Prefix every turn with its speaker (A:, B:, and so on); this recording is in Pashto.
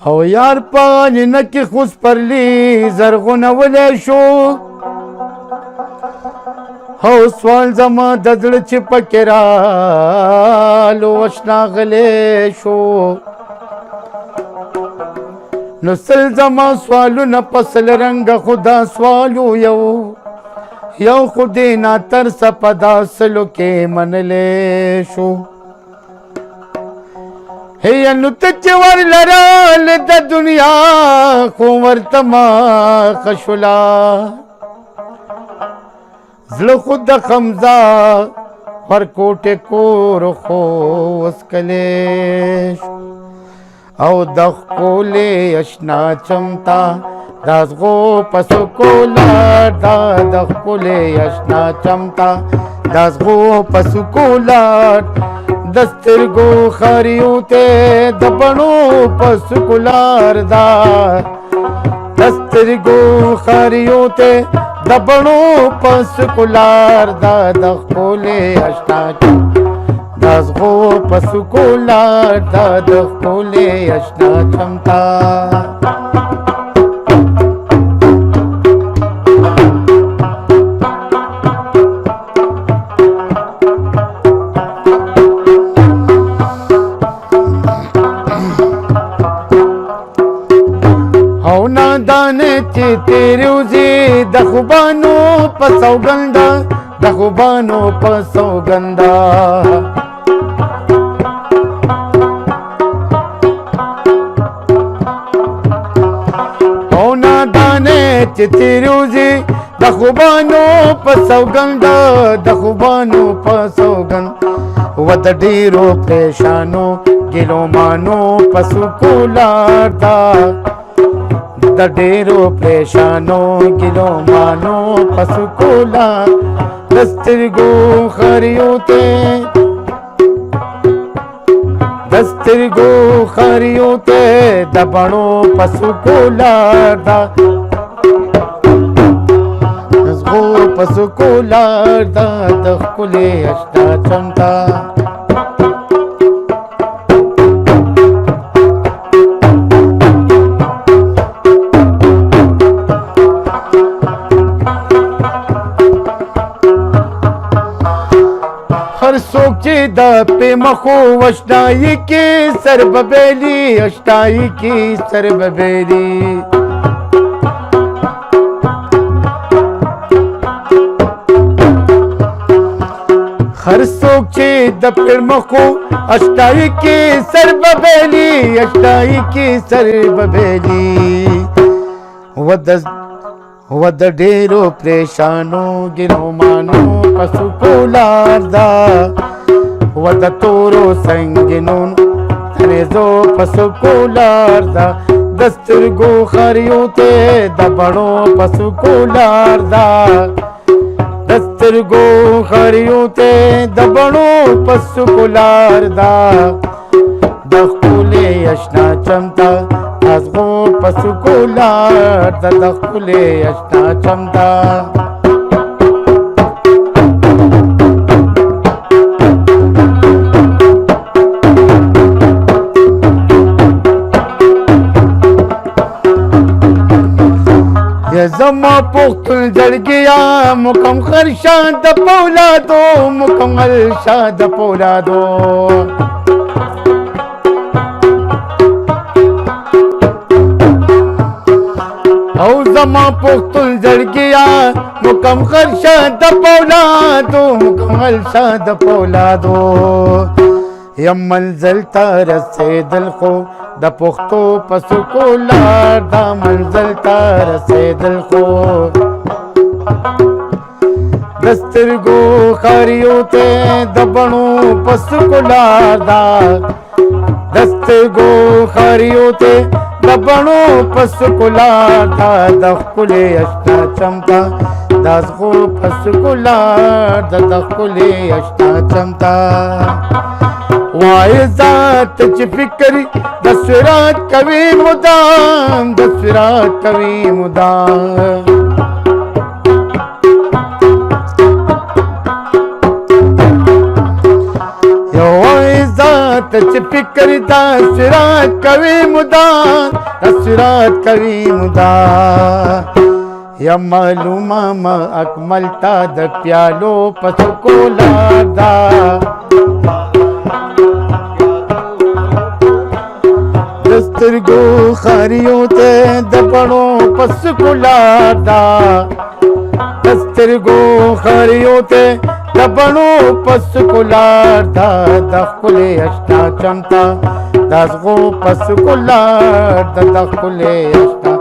A: او یار په آینه کې خو سپرلي زرغونولی شو او سوال زما د زړه چې پکې رالو اشنا غلی شو نو سل زما سوالونه په سل رنګه خو دا سوال یو خو دې ناترسه په دا سلو کې منلی شو هی نو ته چې ورلرل د دنیا خو ورته ماخه شولا زړه خو د خمزه ورکوټې کور خو وسکلی شو او د ښکلې اشنا چمتا دا زغو په سکولار دا د ښکلې اشنا چمتا دا زغو په سکولار د سترګو خاریو ته د بڼو په سکولار دا د سترګو خاریو ته د بڼو په سکولار دا د ښکلې اشنا دا زغو په سکولار دا د ښکلې اشنا چمتا او نادانه چې تیرې وځي د خوبانو په سوګنده د خوبانو په سوګنده او نادانه چې تیرې وځي د خوبانو په سوګنده د خوبانو په سوګند و د ډېرو پریشانو ګیلومانو په سکولار دا د ډېرو پریشانو ګیلومانو په سکولار د سترګو خاریو ته د سترګو خاریو ته د بڼو په سکولار دا د زغو په سکولار دا د ښکلې اشنا چمتا هر څوک چې د پې مخو اشنایي کې سر ببیلي اشنایي کې سر ببیلي هر څوک چې د پې مخو اشنایي کې سر ببیلي اشنایي کې سر ببیلي و د ډېرو پریشانو ګیلومانو په سکولار دا و د تورو سنګینو تنیزو په سکولار دا د سترګو خاریو ته د بڼو په سکولار دا د سترګو خاریو ته د بڼو په سکولار دا د ښکلې اشنا چمتا ازغو په سکولار د ښکلې اشنا چمتا یا زما پختون جړګیا مکم خرشان د پولادو مکمل شاد پولادو او زما پختون جړګیا مکم خرشان د پولادو مکمل شاد پولادو یم منزل ته رسیدل خو د پښتو په سکولار دا منزل ته رسیدل خو د سترګو خاریو ته د بڼو په سکولار دا د سترګو خاریو ته د بڼو په سکولار دا د ښکلې اشنا چمتا دا زغو په سکولار د ښکلې اشنا چمتا وای ذات چې فکر د سرات کوي مدام د سرات کوي مدام یو وای ذات ته چې فکر دا سرات کوي مدا سرات کوي مدا یا معلومه ما اکمل تا د پیالو پس کولا دا دسترګو خاریو ته د پړو پس کولا دا دسترګو خاریو ته د پړو پس کولا دا د خپل اشنا چمتا دغه پس کولا د خپل اشنا